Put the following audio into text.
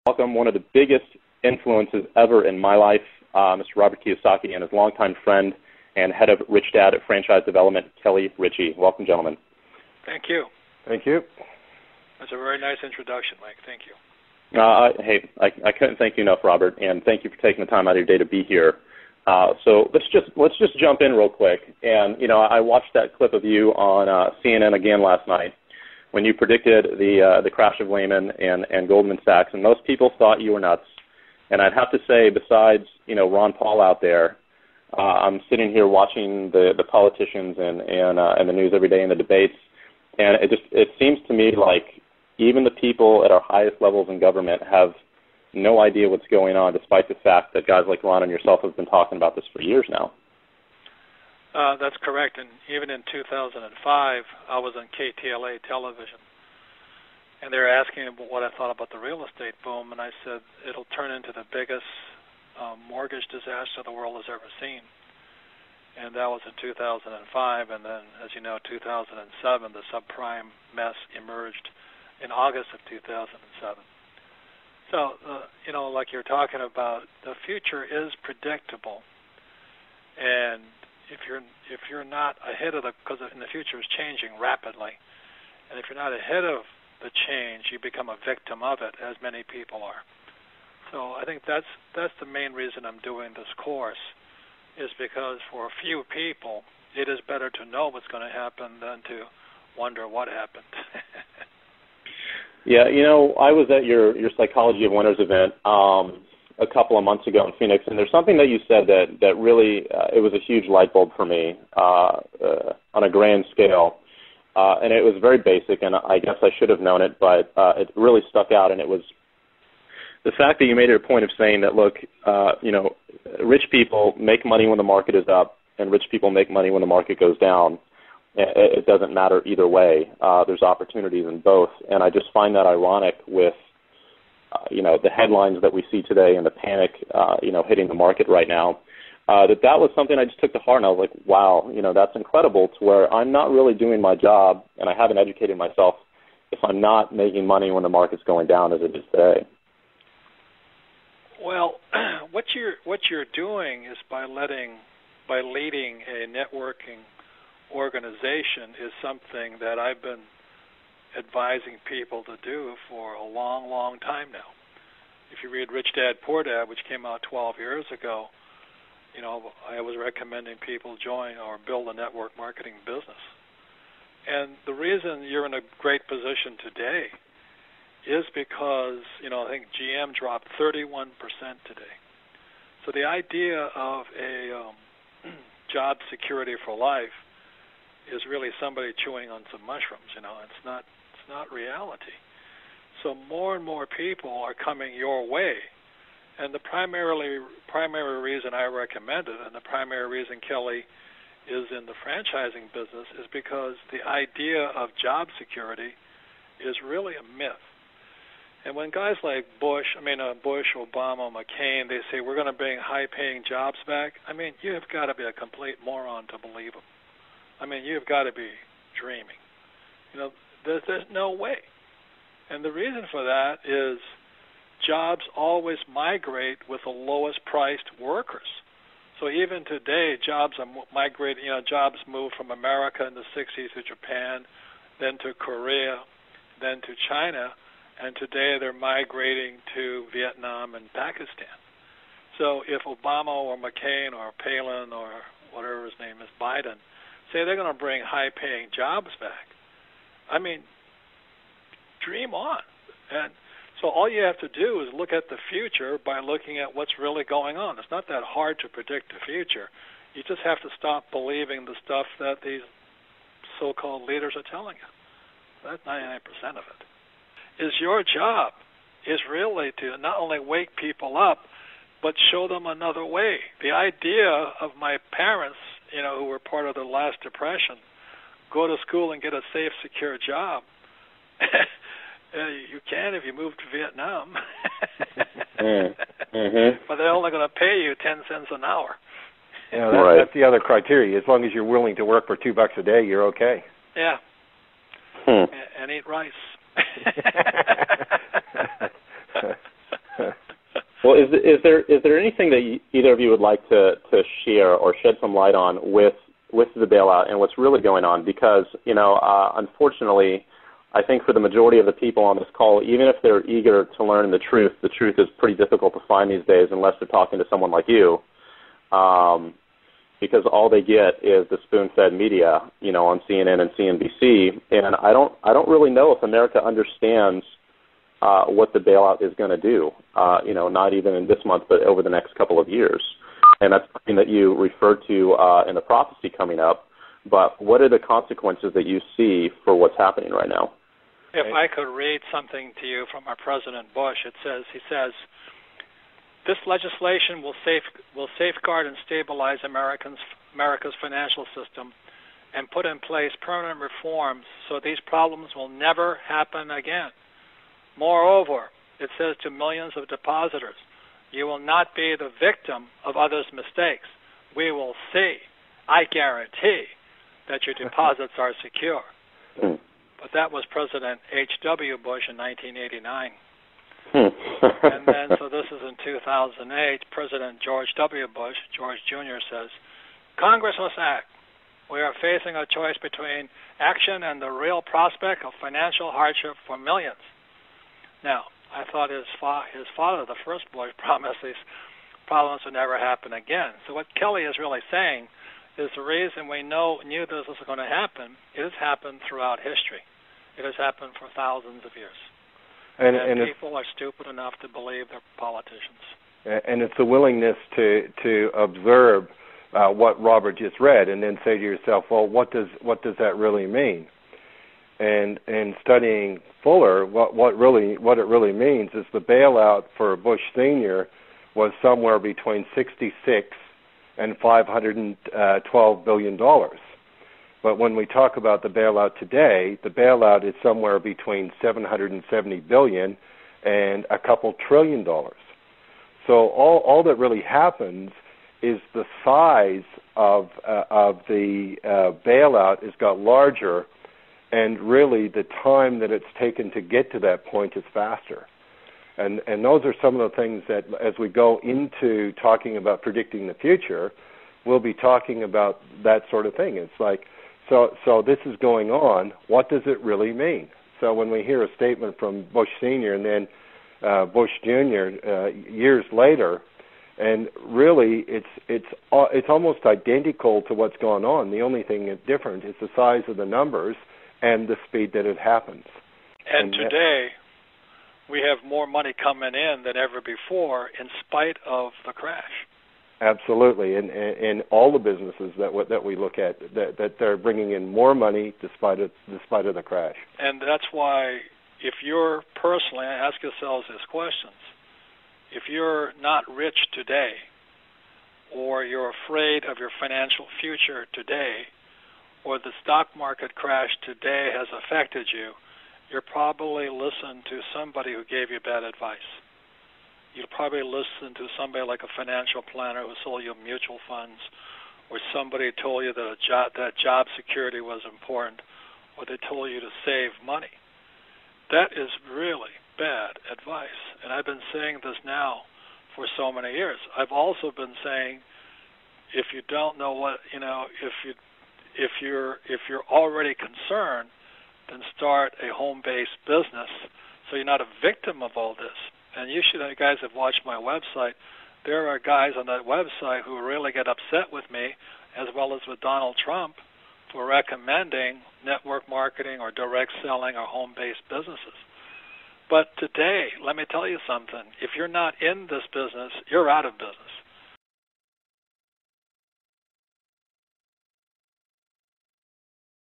Welcome one of the biggest influences ever in my life, Mr. Robert Kiyosaki, and his longtime friend and head of Rich Dad at Franchise Development, Kelly Ritchie. Welcome, gentlemen. Thank you. Thank you. That's a very nice introduction, Mike. Thank you. Hey, I couldn't thank you enough, Robert, and thank you for taking the time out of your day to be here. So let's just jump in real quick. And I watched that clip of you on CNN again last night when you predicted the crash of Lehman and Goldman Sachs, and most people thought you were nuts. And I'd have to say, besides Ron Paul out there, I'm sitting here watching the politicians and the news every day and the debates, and it seems to me like even the people at our highest levels in government have no idea what's going on, despite the fact that guys like Ron and yourself have been talking about this for years now. That's correct. And even in 2005, I was on KTLA television, and they were asking me what I thought about the real estate boom, and I said it'll turn into the biggest mortgage disaster the world has ever seen. And that was in 2005, and then, as you know, 2007, the subprime mess emerged in August of 2007. So, like you're talking about, the future is predictable, and if you're not ahead of because the future is changing rapidly, and if you're not ahead of the change, you become a victim of it, as many people are. So I think that's the main reason I'm doing this course, is because for a few people, it is better to know what's going to happen than to wonder what happened. Yeah, I was at your Psychology of Winners event a couple of months ago in Phoenix, and there's something that you said that really, it was a huge light bulb for me on a grand scale. And it was very basic, and I guess I should have known it, but it really stuck out, and it was the fact that you made it a point of saying that, look, rich people make money when the market is up, and rich people make money when the market goes down. It doesn't matter either way. There's opportunities in both, and I just find that ironic with, the headlines that we see today and the panic, hitting the market right now. That was something I just took to heart, and I was like, wow, that's incredible, to where I'm not really doing my job, and I haven't educated myself if I'm not making money when the market's going down as it is today. Well, what you're doing is by leading a networking organization is something that I've been advising people to do for a long, long time now. If you read Rich Dad, Poor Dad, which came out 12 years ago, I was recommending people join or build a network marketing business. And the reason you're in a great position today is because, I think GM dropped 31% today. So the idea of a job security for life is really somebody chewing on some mushrooms. It's not reality. So more and more people are coming your way. And the primary reason I recommend it, and the primary reason Kelly is in the franchising business, is because the idea of job security is really a myth. And when guys like Bush, Obama, McCain, they say we're going to bring high-paying jobs back, you have got to be a complete moron to believe them. You've got to be dreaming. There's no way. And the reason for that is jobs always migrate with the lowest-priced workers. So even today, jobs are migrating. Jobs moved from America in the 60s to Japan, then to Korea, then to China, and today they're migrating to Vietnam and Pakistan. So if Obama or McCain or Palin or whatever his name is, Biden, say they're going to bring high-paying jobs back, dream on. And so all you have to do is look at the future by looking at what's really going on. It's not that hard to predict the future. You just have to stop believing the stuff that these so-called leaders are telling you. That's 99% of it. Is your job is really to not only wake people up, but show them another way. The idea of my parents, who were part of the last Depression, go to school and get a safe, secure job. You can if you move to Vietnam. But they're only going to pay you 10 cents an hour. That's the other criteria. As long as you're willing to work for $2 a day, you're okay. Yeah. And eat rice. Well, is there anything that either of you would like to share or shed some light on with the bailout and what's really going on? Because unfortunately, I think for the majority of the people on this call, even if they're eager to learn the truth is pretty difficult to find these days unless they're talking to someone like you, because all they get is the spoon-fed media, on CNN and CNBC, and I don't really know if America understands what the bailout is going to do, not even in this month, but over the next couple of years. And that's something that you referred to in the prophecy coming up. But what are the consequences that you see for what's happening right now? If I could read something to you from our President Bush, he says, this legislation will safeguard and stabilize America's financial system and put in place permanent reforms so these problems will never happen again. Moreover, it says to millions of depositors, you will not be the victim of others' mistakes. We will see, I guarantee, that your deposits are secure. But that was President H.W. Bush in 1989. And then, so this is in 2008, President George W. Bush, George Jr., says, Congress must act. We are facing a choice between action and the real prospect of financial hardship for millions. Now, I thought his father, the first Bush, promised these problems would never happen again. So what Kelly is really saying is the reason we knew this was going to happen, it has happened throughout history. It has happened for thousands of years. And people are stupid enough to believe they're politicians. And it's the willingness to observe what Robert just read and then say to yourself, well, what does that really mean? And studying Fuller, what it really means is the bailout for Bush Sr. was somewhere between $66 and $512 billion. But when we talk about the bailout today, the bailout is somewhere between $770 billion and a couple $1 trillion. So all that really happens is the size of the bailout has got larger, and really the time that it's taken to get to that point is faster. And those are some of the things that, as we go into talking about predicting the future, we'll be talking about that sort of thing. It's like, so this is going on. What does it really mean? So when we hear a statement from Bush Sr. and then Bush Jr. Years later, and really it's almost identical to what's gone on. The only thing that's different is the size of the numbers and the speed that it happens. And today, we have more money coming in than ever before in spite of the crash. Absolutely, and all the businesses that we look at, that they're bringing in more money despite of the crash. And that's why, if you're personally, ask yourselves these questions. If you're not rich today, or you're afraid of your financial future today, or the stock market crash today has affected you, you'll probably listen to somebody who gave you bad advice. You'll probably listen to somebody like a financial planner who sold you mutual funds, or somebody told you that job security was important, or they told you to save money. That is really bad advice, and I've been saying this now for so many years. I've also been saying, if you don't know what, if you're already concerned, then start a home-based business so you're not a victim of all this. And you guys have watched my website. There are guys on that website who really get upset with me, as well as with Donald Trump, for recommending network marketing or direct selling or home-based businesses. But today, let me tell you something. If you're not in this business, you're out of business.